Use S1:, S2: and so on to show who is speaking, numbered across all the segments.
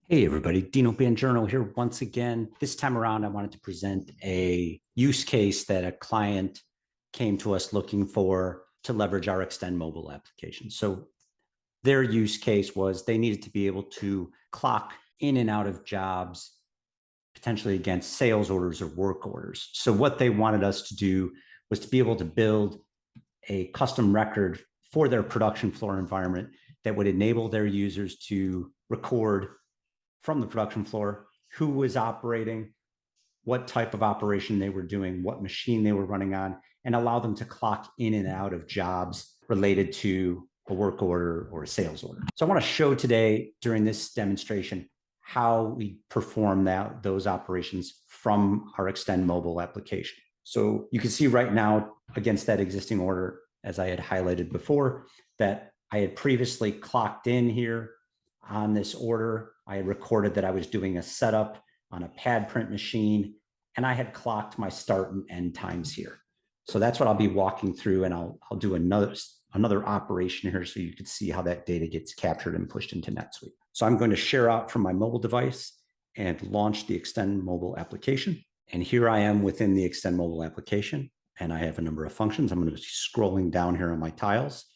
S1: Hey everybody, Dino here once again. This time around, I wanted to present a use case that a client came to us looking for to leverage our eXtendMobile application. So their use case was they needed to be able to clock in and out of jobs, potentially against sales orders or work orders. So what they wanted us to do was to be able to build a custom record for their production floor environment that would enable their users to record from the production floor who was operating, what type of operation they were doing, what machine they were running on, and allow them to clock in and out of jobs related to a work order or a sales order. So I want to show today during this demonstration how we perform those operations from our eXtendMobile application. So you can see right now against that existing order, as I had highlighted before, that I had previously clocked in here on this order. I had recorded that I was doing a setup on a pad print machine, and I had clocked my start and end times here. So that's what I'll be walking through, and I'll do another operation here so you can see how that data gets captured and pushed into NetSuite. So I'm going to share out from my mobile device and launch the eXtendMobile application. And here I am within the eXtendMobile application, and I have a number of functions. I'm going to be scrolling down here on my tiles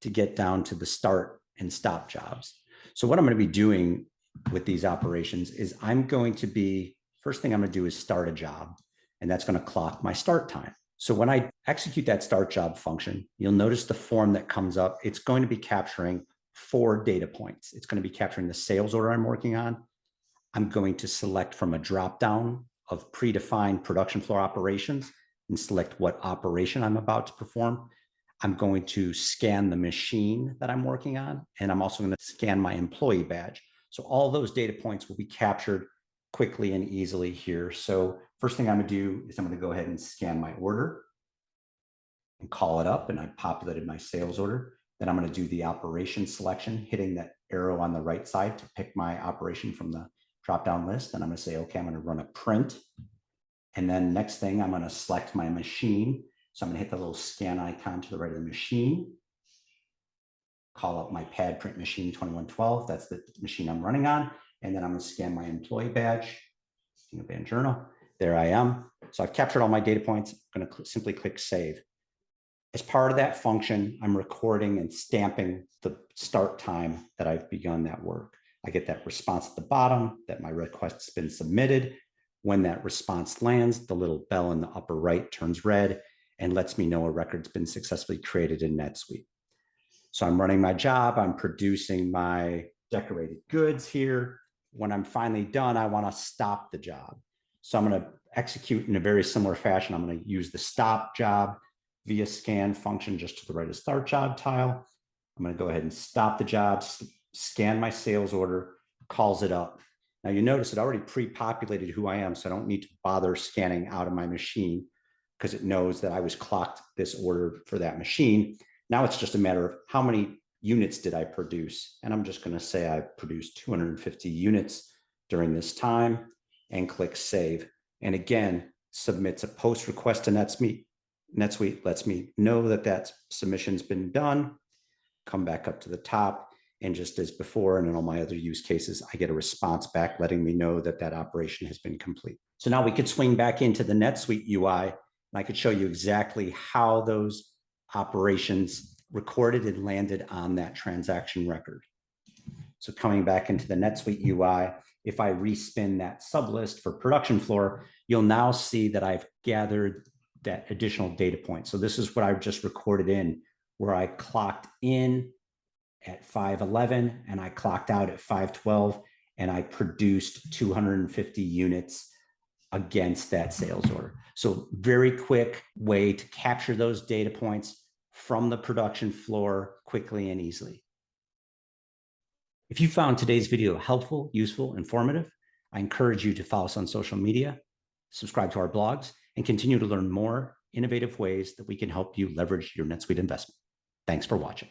S1: to get down to the start and stop jobs. So what I'm going to be doing with these operations is first thing I'm going to do is start a job, and that's going to clock my start time. So when I execute that start job function, you'll notice the form that comes up. It's going to be capturing 4 data points. It's going to be capturing the sales order I'm working on. I'm going to select from a dropdown of predefined production floor operations and select what operation I'm about to perform. I'm going to scan the machine that I'm working on, and I'm also going to scan my employee badge. So all those data points will be captured quickly and easily here. So first thing I'm going to do is I'm going to go ahead and scan my order and call it up, and I populated my sales order. Then I'm going to do the operation selection, hitting that arrow on the right side to pick my operation from the drop-down list. And I'm going to say, okay, I'm going to run a print. And then next thing, I'm going to select my machine. So I'm going to hit the little scan icon to the right of the machine, call up my pad print machine 2112. That's the machine I'm running on. And then I'm going to scan my employee badge, Dino Van Journal. There I am. So I've captured all my data points. I'm going to simply click save. As part of that function, I'm recording and stamping the start time that I've begun that work. I get that response at the bottom that my request's been submitted. When that response lands, the little bell in the upper right turns red and lets me know a record's been successfully created in NetSuite. So I'm running my job, I'm producing my decorated goods here. When I'm finally done, I want to stop the job. So I'm going to execute in a very similar fashion. I'm going to use the stop job via scan function just to the right of start job tile. I'm going to go ahead and stop the job, scan my sales order, calls it up. Now you notice it already pre-populated who I am, so I don't need to bother scanning out of my machine because it knows that I was clocked this order for that machine. Now it's just a matter of how many units did I produce? And I'm just going to say I produced 250 units during this time and click save. And again, submits a post request to NetSuite. NetSuite lets me know that that submission's been done. Come back up to the top. And just as before, and in all my other use cases, I get a response back letting me know that that operation has been complete. So now we could swing back into the NetSuite UI. And I could show you exactly how those operations recorded and landed on that transaction record. So coming back into the NetSuite UI, if I respin that sublist for production floor, you'll now see that I've gathered that additional data point. So this is what I've just recorded in, where I clocked in at 5:11 and I clocked out at 5:12, and I produced 250 units against that sales order. So very quick way to capture those data points from the production floor quickly and easily. If you found today's video helpful, useful, informative, I encourage you to follow us on social media, subscribe to our blogs, and continue to learn more innovative ways that we can help you leverage your NetSuite investment. Thanks for watching.